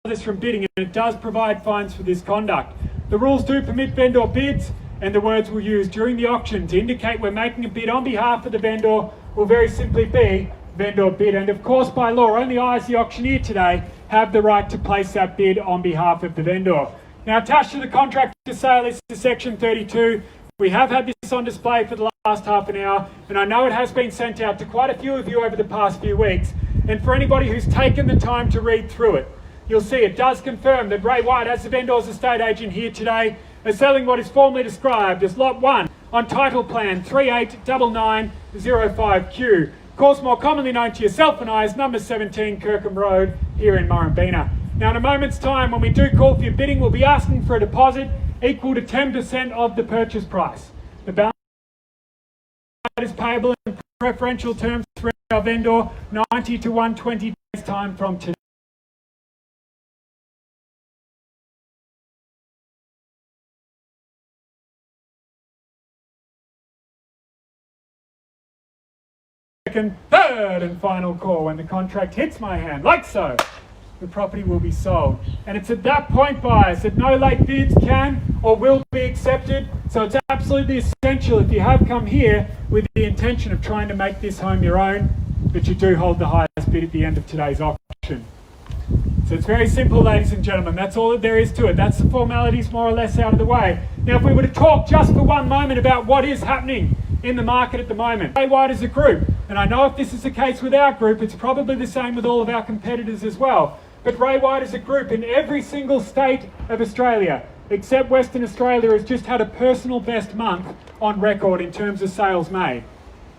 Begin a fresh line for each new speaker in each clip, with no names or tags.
this from bidding, and it does provide fines for this conduct. The rules do permit vendor bids, and the words we'll use during the auction to indicate we're making a bid on behalf of the vendor will very simply be vendor bid. And of course, by law, only I as the auctioneer today have the right to place that bid on behalf of the vendor. Now, attached to the contract for sale is section 32. We have had this on display for the last half an hour, and I know it has been sent out to quite a few of you over the past few weeks. And for anybody who's taken the time to read through it, you'll see it does confirm that Ray White, as the vendor's estate agent here today, is selling what is formally described as Lot 1 on title plan 389905Q. Of course, more commonly known to yourself and I as number 17 Kirkham Road here in Murrumbeena. Now, in a moment's time, when we do call for your bidding, we'll be asking for a deposit equal to 10% of the purchase price. The balance is payable in preferential terms for our vendor, 90 to 120 days time from today. Third and final call, when the contract hits my hand, like so, the property will be sold. And it's at that point, buyers, that no late bids can or will be accepted. So it's absolutely essential, if you have come here with the intention of trying to make this home your own, that you do hold the highest bid at the end of today's auction. So it's very simple, ladies and gentlemen. That's all that there is to it. That's the formalities more or less out of the way. Now, if we were to talk just for one moment about what is happening in the market at the moment, Ray White is a group, and I know if this is the case with our group, it's probably the same with all of our competitors as well. But Ray White is a group in every single state of Australia, except Western Australia, has just had a personal best month on record in terms of sales made.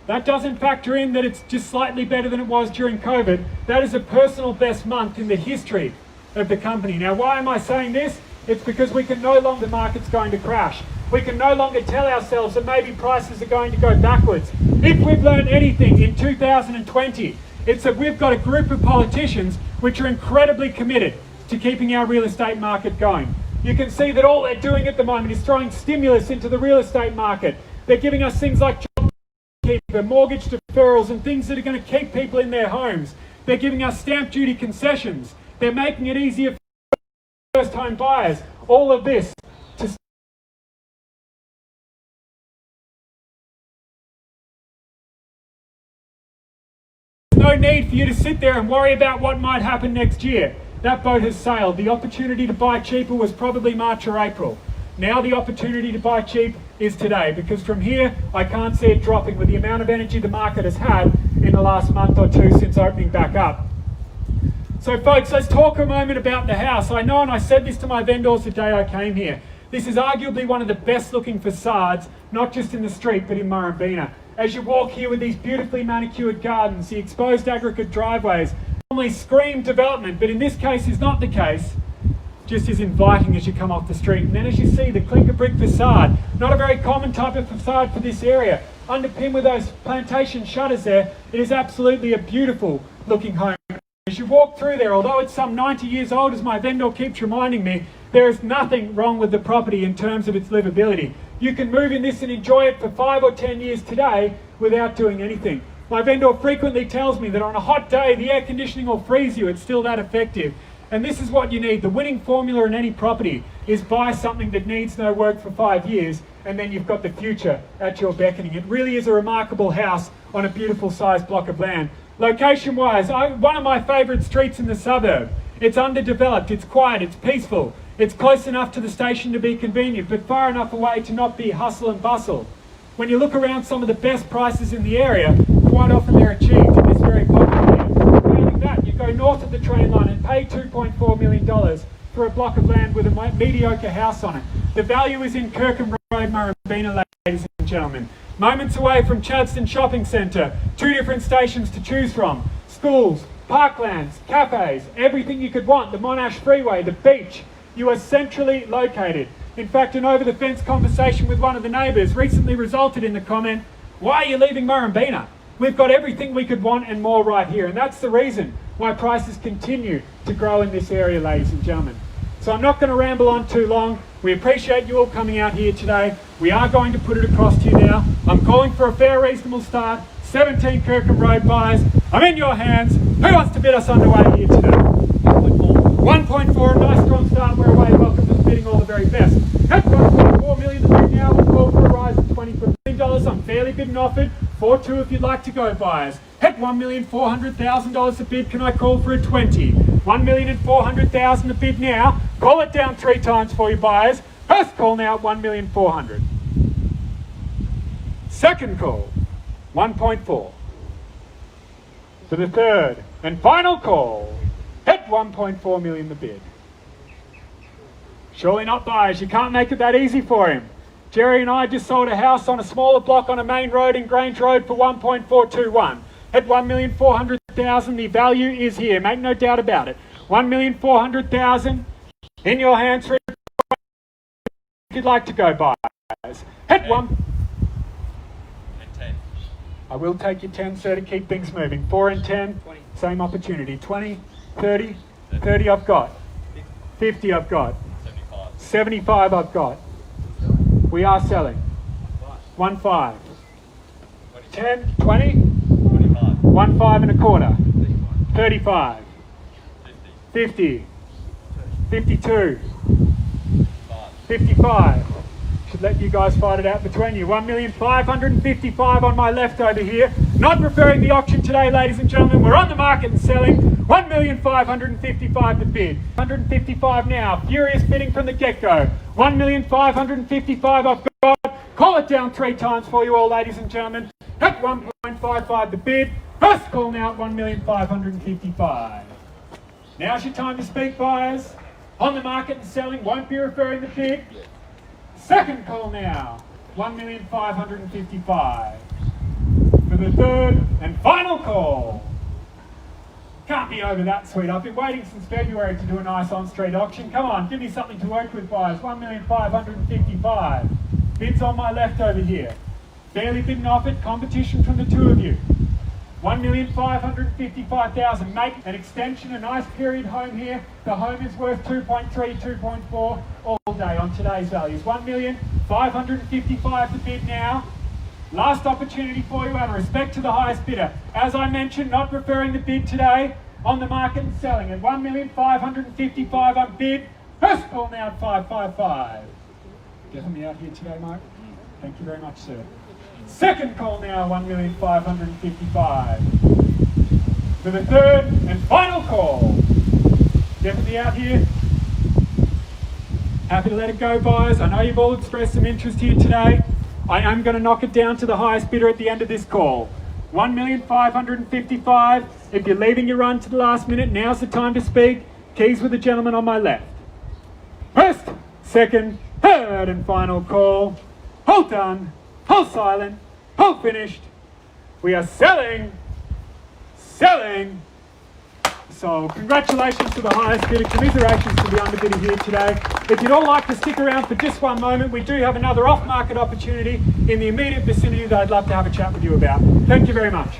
That doesn't factor in that it's just slightly better than it was during COVID. That is a personal best month in the history of the company. Now, why am I saying this? It's because we can no longer, the market's going to crash. We can no longer tell ourselves that maybe prices are going to go backwards. If we've learned anything in 2020, it's that we've got a group of politicians which are incredibly committed to keeping our real estate market going. You can see that all they're doing at the moment is throwing stimulus into the real estate market. They're giving us things like JobKeeper, mortgage deferrals, and things that are going to keep people in their homes. They're giving us stamp duty concessions. They're making it easier for first home buyers. All of this to no need for you to sit there and worry about what might happen next year. That boat has sailed. The opportunity to buy cheaper was probably March or April. Now the opportunity to buy cheap is today, because from here I can't see it dropping with the amount of energy the market has had in the last month or two since opening back up. So folks, let's talk a moment about the house. I know, and I said this to my vendors the day I came here, this is arguably one of the best looking facades, not just in the street, but in Murrumbeena. As you walk here with these beautifully manicured gardens, the exposed aggregate driveways, normally scream development, but in this case is not the case, just as inviting as you come off the street. And then as you see the clinker brick facade, not a very common type of facade for this area, underpinned with those plantation shutters there, it is absolutely a beautiful looking home. As you walk through there, although it's some 90 years old, as my vendor keeps reminding me, there is nothing wrong with the property in terms of its livability. You can move in this and enjoy it for 5 or 10 years today without doing anything. My vendor frequently tells me that on a hot day, the air conditioning will freeze you. It's still that effective. And this is what you need. The winning formula in any property is buy something that needs no work for 5 years, and then you've got the future at your beckoning. It really is a remarkable house on a beautiful sized block of land. Location-wise, one of my favourite streets in the suburb. It's underdeveloped, it's quiet, it's peaceful. It's close enough to the station to be convenient, but far enough away to not be hustle and bustle. When you look around, some of the best prices in the area, quite often they're achieved in this very popular area. Failing that, you go north of the train line and pay $2.4 million for a block of land with a mediocre house on it. The value is in Kirkham Road, Murrumbeena, ladies and gentlemen. Moments away from Chadstone Shopping Centre, 2 different stations to choose from, schools, parklands, cafes, everything you could want, the Monash Freeway, the beach. You are centrally located. In fact, an over-the-fence conversation with one of the neighbours recently resulted in the comment, "Why are you leaving Murrumbeena? We've got everything we could want and more right here." And that's the reason why prices continue to grow in this area, ladies and gentlemen. So I'm not going to ramble on too long. We appreciate you all coming out here today. We are going to put it across to you now. I'm calling for a fair, reasonable start. 17 Kirkham Road buyers. I'm in your hands. Who wants to bid us underway here today? 1.4, a nice strong start. We're away. Welcome to the bidding, all the very best. At 1.4 million, the bid now will call for a rise of $20 million. I'm fairly bid and offered. 4-2 if you'd like to go, buyers. At $1,400,000 a bid, can I call for a 20? $1,400,000 a bid now. Call it down 3 times for you, buyers. First call now at $1,400,000. Second call, 1.4. For the third and final call, at 1.4 million the bid. Surely not, buyers. You can't make it that easy for him. Jerry and I just sold a house on a smaller block on a main road in Grange Road for 1.421. At 1,400,000, the value is here. Make no doubt about it. 1,400,000 in your hands for if you'd like to go, buyers. At 1. And 10. I will take your 10, sir, to keep things moving. 4 and 10, 20. Same opportunity. 20, 30, 30 I've got. 50 I've got. 75 I've got. We are selling. 1.5. 10, 20, 1.5 and a quarter. 35. 50. 52. 55. Should let you guys fight it out between you. 1,555,000 on my left over here. Not referring the auction today, ladies and gentlemen. We're on the market and selling. 1,555,000 to bid. 155 now. Furious bidding from the get-go. 1,555,000 I've got. Call it down 3 times for you all, ladies and gentlemen. At 1.55 the bid. First call now at 1,555,000. Now's your time to speak, buyers. On the market and selling. Won't be referring the bid. Second call now, 1,555,000. For the third and final call. Can't be over that, sweet. I've been waiting since February to do a nice on-street auction. Come on, give me something to work with, buyers. 1,555,000. Bids on my left over here. Barely bid and offered. Competition from the 2 of you. 1,555,000. Make an extension, a nice period home here. The home is worth 2.3, 2.4 all day on today's values. 1,555,000 to bid now. Last opportunity for you out of respect to the highest bidder. As I mentioned, not referring the bid today, on the market and selling at 1,555,000 on bid. First call now at 555. Getting me out here today, Mike? Thank you very much, sir. Second call now, 1,555,000. For the third and final call. Definitely out here. Happy to let it go, buyers. I know you've all expressed some interest here today. I am going to knock it down to the highest bidder at the end of this call. 1,555,000. If you're leaving your run to the last minute, now's the time to speak. Keys with the gentleman on my left. First, second, third and final call. All done. All silent, all finished. We are selling. So congratulations to the highest bidder, commiserations to the underbidder here today. If you'd all like to stick around for just one moment, we do have another off-market opportunity in the immediate vicinity that I'd love to have a chat with you about. Thank you very much.